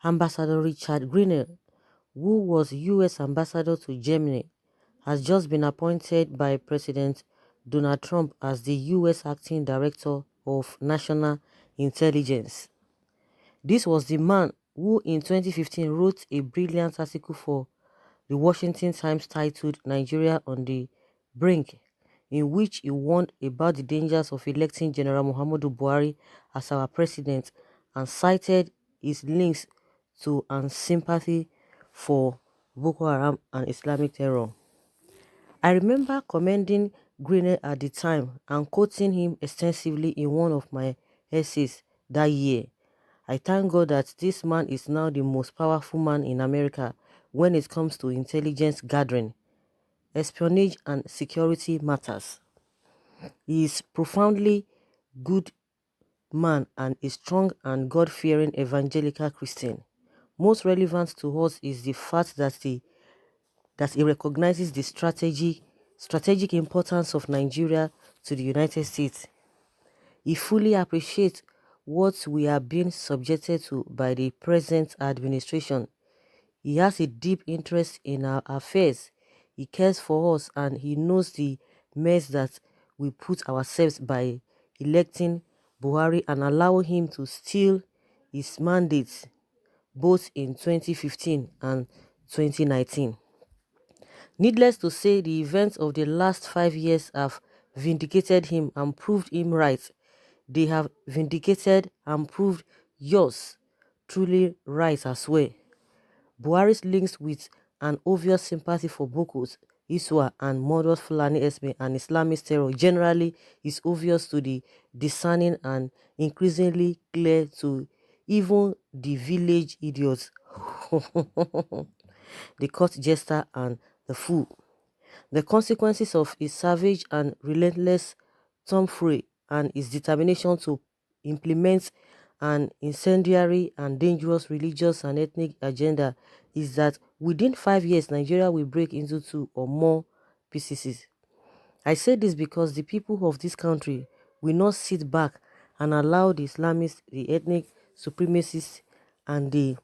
Ambassador Richard Greener, who was U.S. ambassador to Germany, has just been appointed by President Donald Trump as the U.S. acting director of national intelligence. This was the man who in 2015 wrote a brilliant article for the Washington Times titled Nigeria on the Brink, in which he warned about the dangers of electing General Muhammadu Buhari as our president and cited his links to and sympathy for Boko Haram and Islamic terror. I remember commending Greener at the time and quoting him extensively in one of my essays that year. I thank God that this man is now the most powerful man in America when it comes to intelligence gathering, espionage and security matters. He is profoundly good man and a strong and God-fearing evangelical Christian. Most relevant to us is the fact that he recognizes the strategic importance of Nigeria to the United States. He fully appreciates what we are being subjected to by the present administration. He has a deep interest in our affairs. He cares for us and he knows the mess that we put ourselves by electing Buhari and allowing him to steal his mandates both in 2015 and 2019. Needless to say, the events of the last 5 years have vindicated him and proved him right. They have vindicated and proved yours truly right as well. Buhari's links with an obvious sympathy for Boko's, Iswa and Modus Fulani Esme and Islamist terror generally is obvious to the discerning and increasingly clear to even the village idiots, the court jester and the fool. The consequences of his savage and relentless tomfoolery and his determination to implement an incendiary and dangerous religious and ethnic agenda is that within 5 years Nigeria will break into two or more pieces. I say this because the people of this country will not sit back and allow the Islamists, the ethnic supremacists and the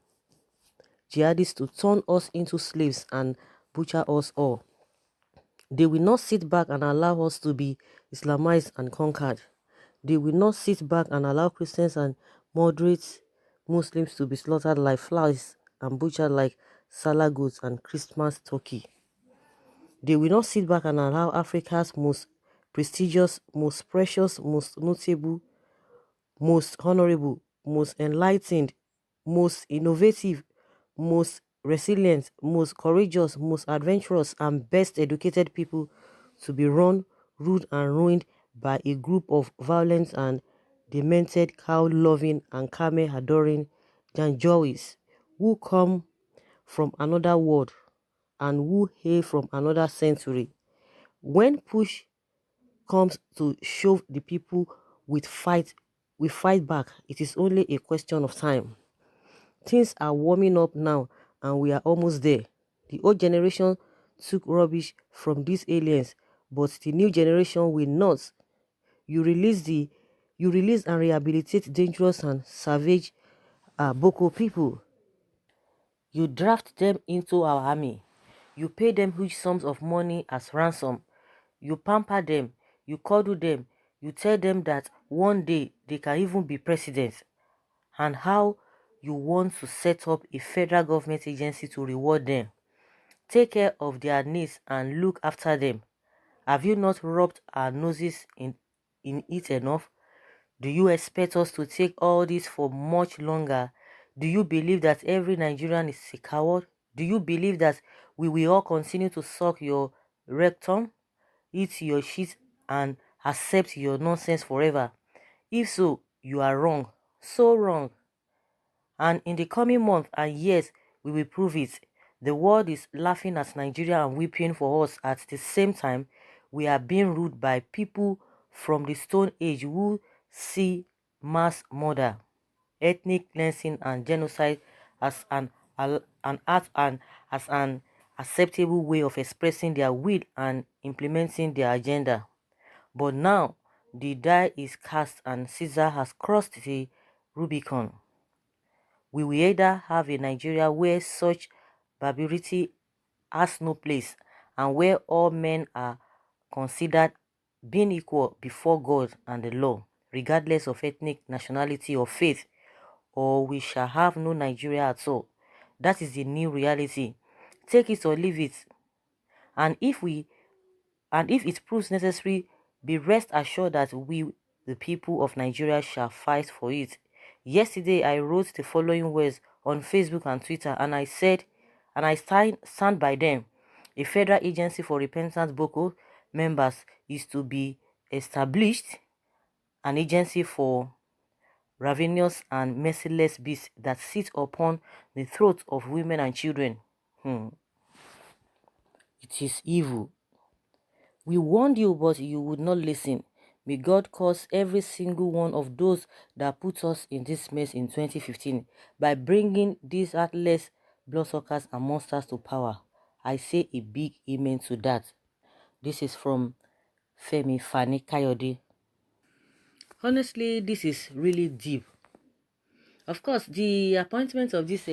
jihadists to turn us into slaves and butcher us all. They will not sit back and allow us to be Islamized and conquered. They will not sit back and allow Christians and moderate Muslims to be slaughtered like flies and butchered like Salah goats and Christmas turkey. They will not sit back and allow Africa's most prestigious, most precious, most notable, most honorable, most enlightened, most innovative, most resilient, most courageous, most adventurous, and best educated people to be run, ruled, and ruined by a group of violent and demented cow-loving and camel-adoring Janjaweeds who come from another world and who hail from another century. When push comes to shove the people with we fight back, it is only a question of time. Things are warming up now and we are almost there. The old generation took rubbish from these aliens, but the new generation will not. You release and rehabilitate dangerous and savage Boko people. You draft them into our army. You pay them huge sums of money as ransom. You pamper them. You cuddle them. You tell them that one day they can even be president. And how you want to set up a federal government agency to reward them. Take care of their needs and look after them. Have you not rubbed our noses in it enough? Do you expect us to take all this for much longer? Do you believe that every Nigerian is a coward? Do you believe that we will all continue to suck your rectum, eat your shit, and accept your nonsense forever? If so, you are wrong. So wrong. And in the coming months and years, we will prove it. The world is laughing at Nigeria and weeping for us. At the same time, we are being ruled by people from the Stone Age who see mass murder, ethnic cleansing, and genocide as an art and as an acceptable way of expressing their will and implementing their agenda. But now, the die is cast and Caesar has crossed the Rubicon. We will either have a Nigeria where such barbarity has no place and where all men are considered being equal before God and the law, regardless of ethnic, nationality, or faith, or we shall have no Nigeria at all. That is the new reality. Take it or leave it. And if it proves necessary, be rest assured that we, the people of Nigeria, shall fight for it. Yesterday, I wrote the following words on Facebook and Twitter, and I said, and I stand by them. A federal agency for repentant Boko members is to be established, an agency for ravenous and merciless beasts that sit upon the throats of women and children. It is evil. We warned you, but you would not listen. May God curse every single one of those that put us in this mess in 2015 by bringing these heartless bloodsuckers and monsters to power. I say a big amen to that. This is from Femi Fani Kayode. Honestly, this is really deep. Of course, the appointment of this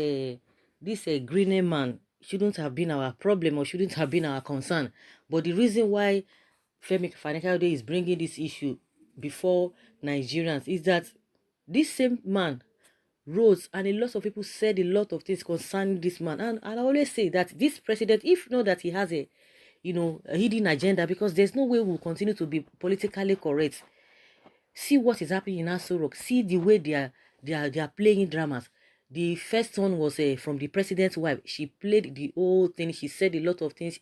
greener man shouldn't have been our problem or shouldn't have been our concern. But the reason why Femi Fani-Kayode is bringing this issue before Nigerians is that this same man wrote, and a lot of people said a lot of things concerning this man. And I always say that this president, if not that he has a hidden agenda, because there's no way we'll continue to be politically correct. See what is happening in Aso Rock. See the way they are playing dramas. The first one was from the president's wife. She played the whole thing. She said a lot of things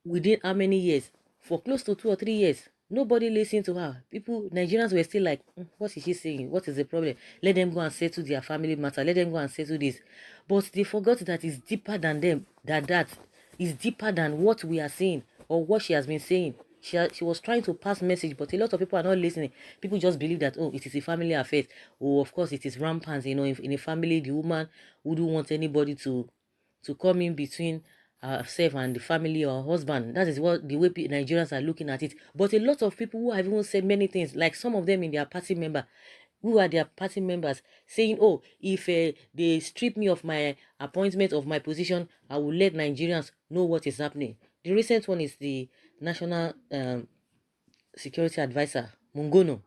within how many years? For close to 2 or 3 years. Nobody listened to her. Nigerians were still like, what is she saying? What is the problem? Let them go and settle their family matter. Let them go and settle this. But they forgot that it's deeper than them. That is deeper than what we are saying or what she has been saying. She was trying to pass message, but a lot of people are not listening. People just believe that, oh, it is a family affair. Oh, of course, it is rampant. In a family, the woman wouldn't want anybody to come in between herself and the family or husband. That is what the way Nigerians are looking at it. But a lot of people who have even said many things, like some of them in their party member, who are their party members, saying, oh, if they strip me of my appointment of my position, I will let Nigerians know what is happening. The recent one is the National Security Advisor, Mungono.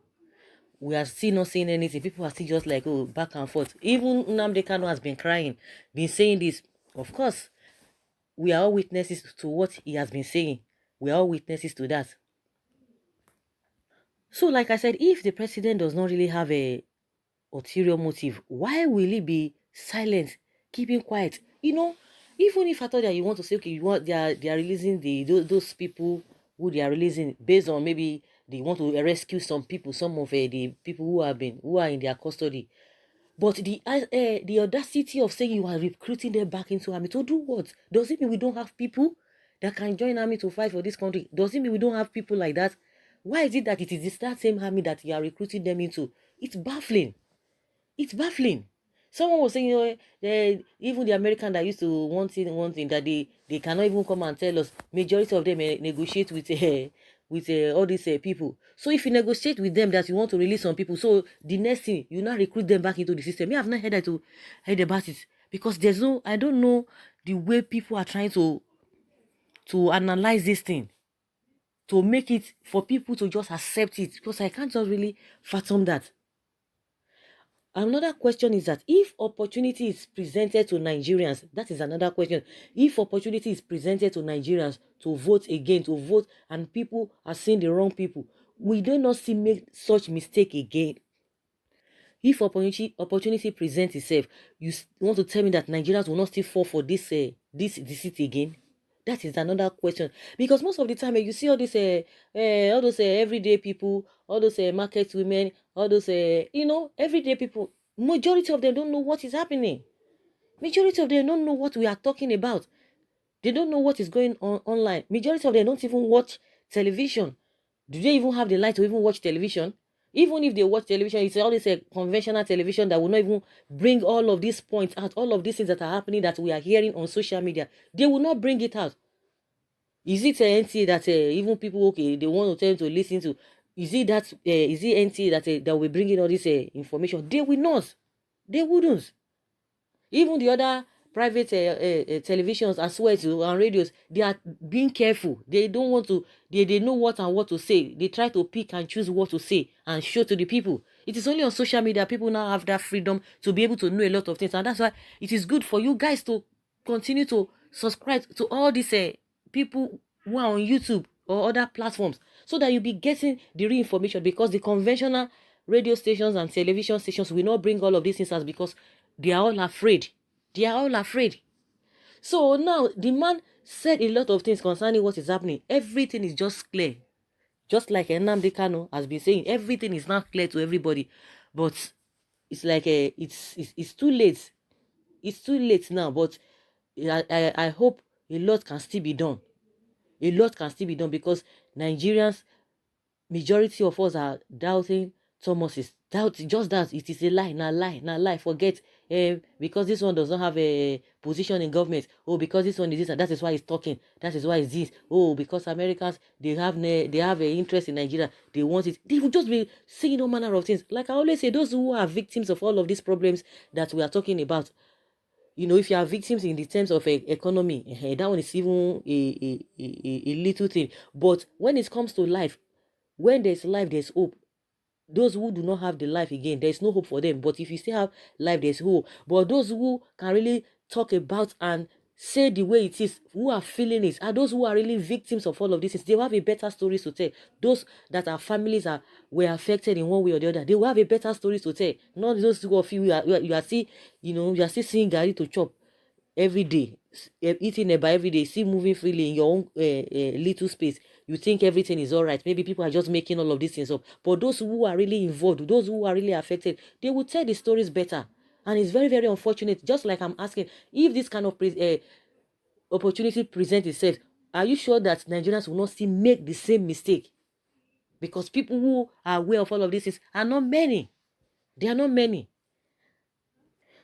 We are still not saying anything. People are still just like, oh, back and forth. Even Nnamdi Kanu has been crying, been saying this. Of course, we are all witnesses to what he has been saying. We are all witnesses to that. So, like I said, if the president does not really have a ulterior motive, why will he be silent, keeping quiet? Even if I thought that you want to say, okay, they are releasing those people who they are releasing based on maybe they want to rescue some people, some of the people who are in their custody. But the audacity of saying you are recruiting them back into army to do what? Does it mean we don't have people that can join army to fight for this country? Does it mean we don't have people like that? Why is it that it is that same army that you are recruiting them into? It's baffling. It's baffling. Someone was saying, even the American that used to want thing that they cannot even come and tell us. Majority of them negotiate with all these people. So if you negotiate with them that you want to release some people, so the next thing you now recruit them back into the system. Me, I've not heard about it because I don't know the way people are trying to analyze this thing to make it for people to just accept it, because I can't just really fathom that. Another question is that if opportunity is presented to Nigerians, that is another question. If opportunity is presented to Nigerians to vote again, to vote, and people are seeing the wrong people, we do not see make such mistake again. If opportunity presents itself, you want to tell me that Nigerians will not still fall for this deceit again? That is another question. Because most of the time, you see all those everyday people, all those market women, all those everyday people. Majority of them don't know what is happening. Majority of them don't know what we are talking about. They don't know what is going on online. Majority of them don't even watch television. Do they even have the light to even watch television? Even if they watch television, it's always a conventional television that will not even bring all of these points out, all of these things that are happening that we are hearing on social media. They will not bring it out. Is it NTA that even people, okay, they want to tell them to listen to? Is it NTA that will bring in all this information? They will not. They wouldn't. Even the other private televisions as well and radios, they are being careful. They don't want to, they know what and what to say. They try to pick and choose what to say and show to the people. It is only on social media people now have that freedom to be able to know a lot of things. And that's why it is good for you guys to continue to subscribe to all these people who are on YouTube or other platforms, so that you'll be getting the real information, because the conventional radio stations and television stations will not bring all of these things, because they are all afraid. They are all afraid. So now the man said a lot of things concerning what is happening. Everything is just clear. Just like Nnamdi Kanu has been saying, everything is now clear to everybody. But it's like it's too late. It's too late now. But I hope a lot can still be done. A lot can still be done, because Nigerians, majority of us are doubting Thomas. Is doubting just that it is a lie, na lie. Forget because this one does not have a position in government. Oh, because this one is this, and that is why he's talking. That is why it's this. Oh, because Americans, they have an interest in Nigeria. They want it. They will just be saying all manner of things. Like I always say, those who are victims of all of these problems that we are talking about, if you are victims in the terms of economy, that one is even a little thing. But when it comes to life, when there's life, there's hope. Those who do not have the life again, there's no hope for them. But if you still have life, there's hope. But those who can really talk about and say the way it is, who are feeling it, are those who are really victims of all of this. They will have a better stories to tell. Those that our families were affected in one way or the other, they will have a better stories to tell. Not those who of you are still, you are still seeing Gary to chop every day, eating eba every day, still moving freely in your own little space. You think everything is all right. Maybe people are just making all of these things up. But those who are really involved, those who are really affected, they will tell the stories better. And it's very, very unfortunate. Just like I'm asking, if this kind of opportunity presents itself, are you sure that Nigerians will not still make the same mistake? Because people who are aware of all of these things are not many. They are not many.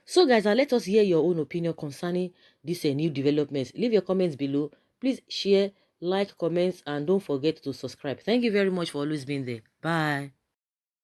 So guys, let us hear your own opinion concerning these new developments. Leave your comments below. Please share, like, comments, and don't forget to subscribe. Thank you very much for always being there. Bye.